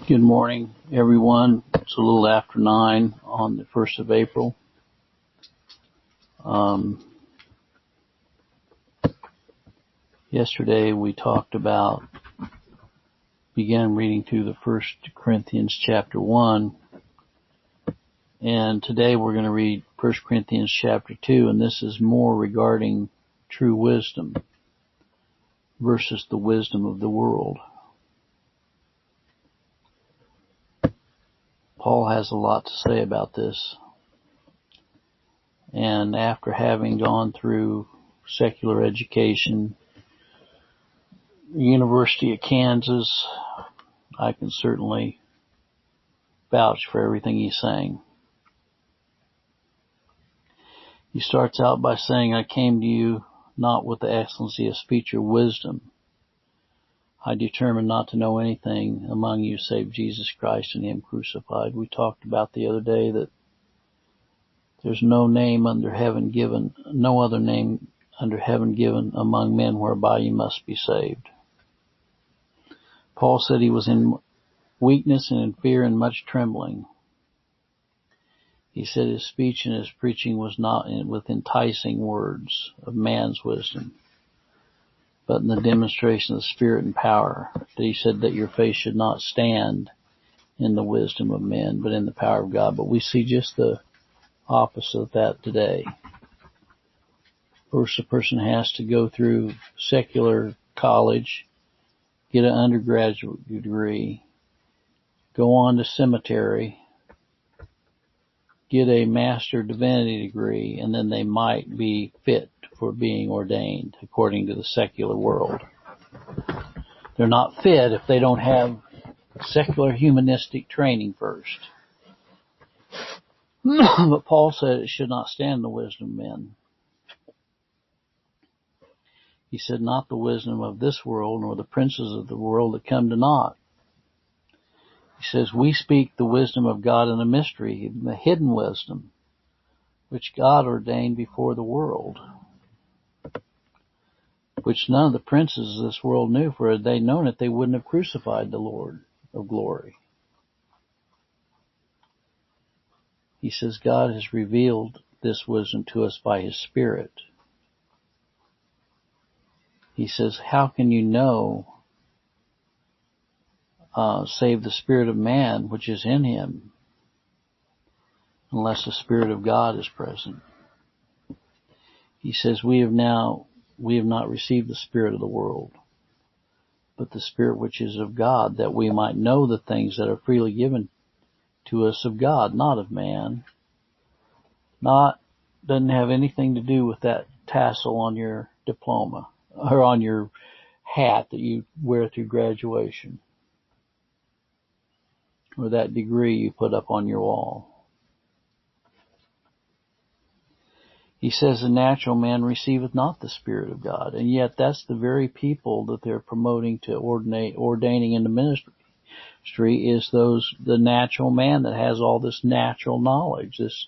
Good morning, everyone. It's a little after 9 on the 1st of April. Yesterday we began reading through the 1 Corinthians chapter 1, and today we're going to read 1 Corinthians chapter 2, and this is more regarding true wisdom versus the wisdom of the world. Paul has a lot to say about this, and after having gone through secular education, University of Kansas, I can certainly vouch for everything he's saying. He starts out by saying, I came to you not with the excellency of speech or wisdom. I determined not to know anything among you save Jesus Christ and Him crucified. We talked about the other day that there's no name under heaven given, no other name under heaven given among men whereby you must be saved. Paul said he was in weakness and in fear and much trembling. He said his speech and his preaching was not with enticing words of man's wisdom, but in the demonstration of the Spirit and power. That he said that your faith should not stand in the wisdom of men, but in the power of God. But we see just the opposite of that today. First, a person has to go through secular college, get an undergraduate degree, go on to seminary, get a master divinity degree, and then they might be fit for being ordained according to the secular world. They're not fit if they don't have secular humanistic training first. But Paul said it should not stand the wisdom of men. He said, not the wisdom of this world, nor the princes of the world that come to naught. He says, we speak the wisdom of God in a mystery, the hidden wisdom, which God ordained before the world, which none of the princes of this world knew, for had they known it, they wouldn't have crucified the Lord of glory. He says, God has revealed this wisdom to us by His Spirit. He says, how can you know, save the spirit of man which is in him, unless the Spirit of God is present? He says, we have not received the spirit of the world, but the Spirit which is of God, that we might know the things that are freely given to us of God, not of man. Doesn't have anything to do with that tassel on your diploma or on your hat that you wear through graduation, or that degree you put up on your wall. He says the natural man receiveth not the Spirit of God, and yet that's the very people that they're promoting to ordaining into ministry is the natural man that has all this natural knowledge, this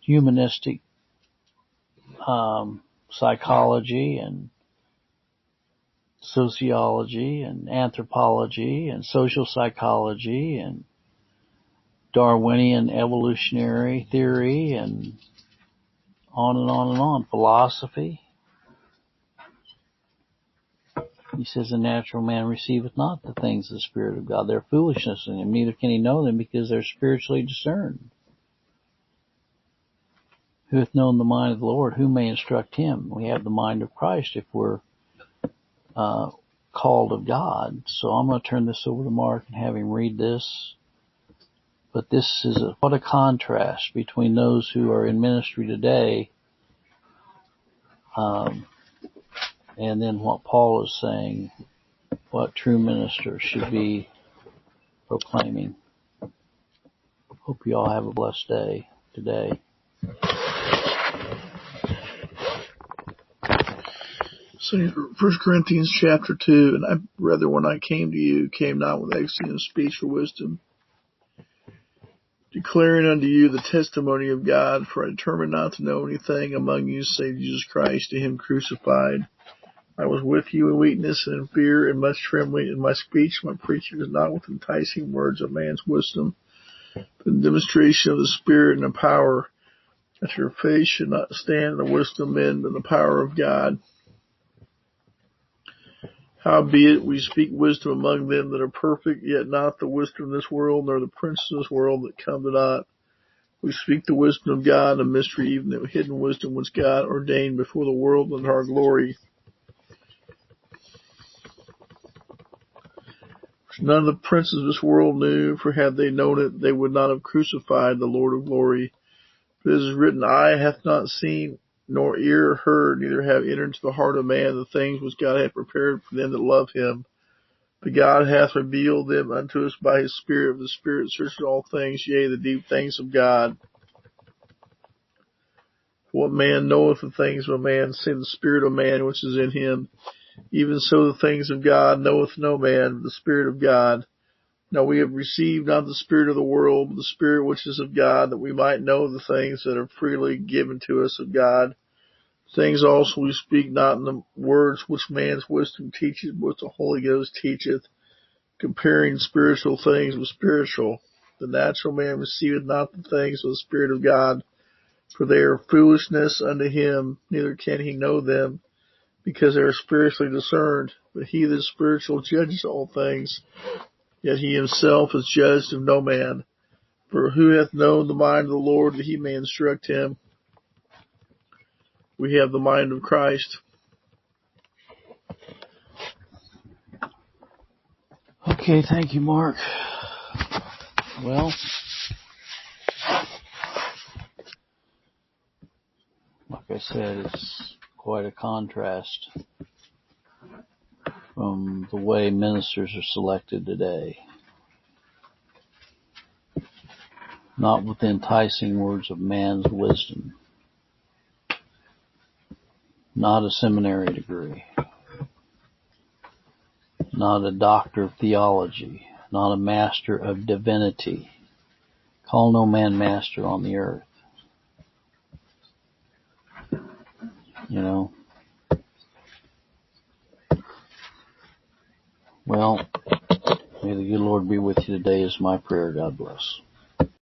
humanistic psychology and sociology and anthropology and social psychology and Darwinian evolutionary theory and on and on and on, philosophy. He says the natural man receiveth not the things of the Spirit of God. They're foolishness in him, neither can he know them because they're spiritually discerned. Who hath known the mind of the Lord? Who may instruct him? We have the mind of Christ if we're called of God. So I'm going to turn this over to Mark and have him read this. But this is what a contrast between those who are in ministry today and then what Paul is saying, what true ministers should be proclaiming. Hope you all have a blessed day today. So 1 Corinthians chapter 2, and I, rather when I came to you, came not with excellent speech or wisdom, declaring unto you the testimony of God, for I determined not to know anything among you save Jesus Christ, to Him crucified. I was with you in weakness and in fear and much trembling, and my speech, my preaching is not with enticing words of man's wisdom, but in demonstration of the Spirit and the power, that your faith should not stand in the wisdom of men, but in the power of God. Howbeit we speak wisdom among them that are perfect, yet not the wisdom of this world, nor the princes of this world that come to naught. We speak the wisdom of God, a mystery, even the hidden wisdom which God ordained before the world unto our glory. Which none of the princes of this world knew, for had they known it, they would not have crucified the Lord of glory. But it is written, eye hath not seen, nor ear heard, neither have entered into the heart of man the things which God hath prepared for them that love him. But God hath revealed them unto us by his Spirit, for the Spirit searcheth all things, yea, the deep things of God. What man knoweth the things of a man, save the spirit of man which is in him? Even so the things of God knoweth no man, but the Spirit of God. Now we have received not the spirit of the world, but the Spirit which is of God, that we might know the things that are freely given to us of God. Things also we speak not in the words which man's wisdom teacheth, but the Holy Ghost teacheth, comparing spiritual things with spiritual. The natural man receiveth not the things of the Spirit of God, for they are foolishness unto him, neither can he know them, because they are spiritually discerned. But he that is spiritual judges all things, yet he himself is judged of no man. For who hath known the mind of the Lord, that he may instruct him? We have the mind of Christ. Okay, thank you, Mark. Well, like I said, it's quite a contrast from the way ministers are selected today. Not with the enticing words of man's wisdom. Not a seminary degree. Not a doctor of theology. Not a master of divinity. Call no man master on the earth. You know? Well, may the good Lord be with you today is my prayer. God bless.